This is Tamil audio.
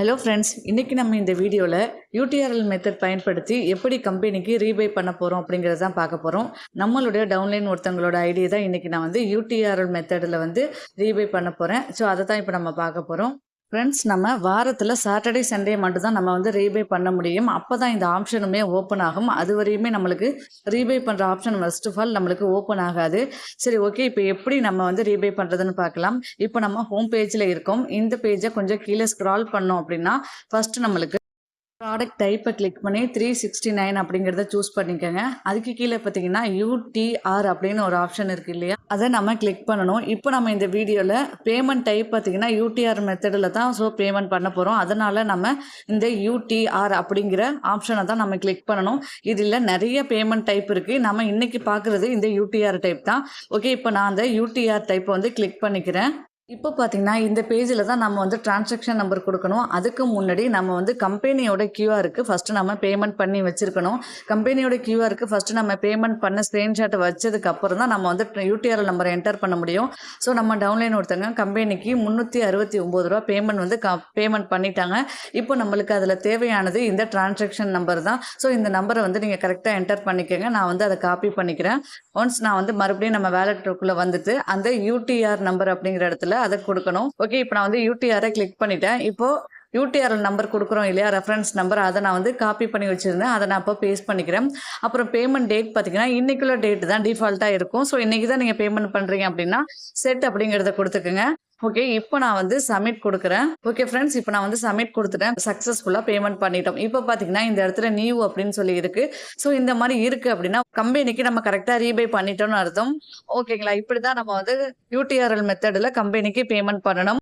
ஹலோ ஃப்ரெண்ட்ஸ், இன்றைக்கி நம்ம இந்த வீடியோவில் யூடிஆர்எல் மெத்தட் பயன்படுத்தி எப்படி கம்பெனிக்கு ரீபை பண்ண போகிறோம் அப்படிங்கிறது தான் பார்க்க போகிறோம். நம்மளுடைய டவுன்லைன் ஒருத்தவங்களோட ஐடியா தான் இன்றைக்கி நான் வந்து யூடிஆர்எல் மெத்தடில் வந்து ரீபை பண்ண போகிறேன். ஸோ அதை தான் இப்போ நம்ம பார்க்க போகிறோம். ஃப்ரெண்ட்ஸ், நம்ம வாரத்தில் சாட்டர்டே சண்டே மட்டும் தான் நம்ம வந்து ரீபை பண்ண முடியும். அப்போ தான் இந்த ஆப்ஷனுமே ஓப்பன் ஆகும். அது வரையுமே நம்மளுக்கு ரீபை பண்ணுற ஆப்ஷன் ஃபர்ஸ்ட் ஆஃப் ஆல் நம்மளுக்கு ஓப்பன் ஆகாது. சரி, ஓகே, இப்போ எப்படி நம்ம வந்து ரீபை பண்ணுறதுன்னு பார்க்கலாம். இப்போ நம்ம ஹோம் பேஜில் இருக்கோம். இந்த பேஜை கொஞ்சம் கீழே ஸ்க்ரால் பண்ணோம் அப்படின்னா ஃபஸ்ட்டு நம்மளுக்கு ப்ராடக்ட் டைப்பை கிளிக் பண்ணி 369 அப்படிங்கிறத சூஸ் பண்ணிக்கோங்க. அதுக்கு கீழே பார்த்தீங்கன்னா யூடிஆர் அப்படின்னு ஒரு ஆப்ஷன் இருக்குது இல்லையா, அதை நம்ம கிளிக் பண்ணணும். இப்போ நம்ம இந்த வீடியோவில் பேமெண்ட் டைப் பார்த்தீங்கன்னா யூடிஆர் மெத்தடில் தான் பேமெண்ட் பண்ண போகிறோம். அதனால் நம்ம இந்த யூடிஆர் அப்படிங்கிற ஆப்ஷனை தான் நம்ம கிளிக் பண்ணணும். இதில் நிறைய பேமெண்ட் டைப் இருக்குது. நம்ம இன்றைக்கி பார்க்குறது இந்த யூடிஆர் டைப் தான். ஓகே, இப்போ நான் அந்த யூடிஆர் டைப்பை வந்து கிளிக் பண்ணிக்கிறேன். இப்போ பார்த்தீங்கன்னா இந்த பேஜில் தான் நம்ம வந்து டிரான்சாக்ஷன் நம்பர் கொடுக்கணும். அதுக்கு முன்னாடி நம்ம வந்து கம்பெனியோட கியூஆருக்கு ஃபஸ்ட்டு நம்ம பேமெண்ட் பண்ணி வச்சுருக்கணும். கம்பெனியோட கியூஆருக்கு ஃபஸ்ட்டு நம்ம பேமெண்ட் பண்ண ஸ்க்ரீன்ஷாட் வச்சதுக்கப்புறம் தான் நம்ம வந்து யூடிஆர்எல் நம்பரை என்டர் பண்ண முடியும். ஸோ நம்ம டவுன்லைன் ஒருத்தங்க கம்பெனிக்கு 369 ரூபா பேமெண்ட் வந்து பேமெண்ட் பண்ணிட்டாங்க. இப்போ நம்மளுக்கு அதில் தேவையானது இந்த டிரான்சாக்ஷன் நம்பர் தான். ஸோ இந்த நம்பரை வந்து நீங்கள் கரெக்டாக என்டர் பண்ணிக்கோங்க. நான் வந்து அதை காப்பி பண்ணிக்கிறேன். ஒன்ஸ் நான் வந்து மறுபடியும் நம்ம வேலெட்டுக்குள்ளே வந்துட்டு அந்த யூடிஆர் நம்பர் அப்படிங்கிற இடத்துல அதை கொடுக்கணும். ஓகே, இப்போ நான் வந்து யூடிஆரை கிளிக் பண்ணிட்டேன். இப்போ யூடிஆர்எல் நம்பர் கொடுக்குறோம் இல்லையா, ரெஃபரன்ஸ் நம்பர், அதை நான் வந்து காப்பி பண்ணி வச்சுருந்தேன். அதை நான் இப்போ பேஸ்ட் பண்ணிக்கிறேன். அப்புறம் பேமெண்ட் டேட் பார்த்தீங்கன்னா இன்றைக்குள்ள டேட் தான் டிஃபால்ட்டாக இருக்கும். ஸோ இன்றைக்கி தான் நீங்கள் பேமெண்ட் பண்ணுறீங்க அப்படின்னா செட் அப்படிங்கிறத கொடுத்துக்குங்க. ஓகே, இப்போ நான் வந்து சப்மிட் கொடுக்குறேன். ஓகே ஃப்ரெண்ட்ஸ், இப்போ நான் வந்து சப்மிட் கொடுத்துட்டேன். சக்ஸஸ்ஃபுல்லாக பேமெண்ட் பண்ணிட்டோம். இப்போ பார்த்தீங்கன்னா இந்த இடத்துல நியூ அப்படின்னு சொல்லி இருக்குது. ஸோ இந்த மாதிரி இருக்குது அப்படின்னா கம்பெனிக்கு நம்ம கரெக்டாக ரீபை பண்ணிட்டோம்னு அர்த்தம். ஓகேங்களா, இப்படி தான் நம்ம வந்து யூடிஆர்எல் மெத்தடில் கம்பெனிக்கு பேமெண்ட் பண்ணணும்.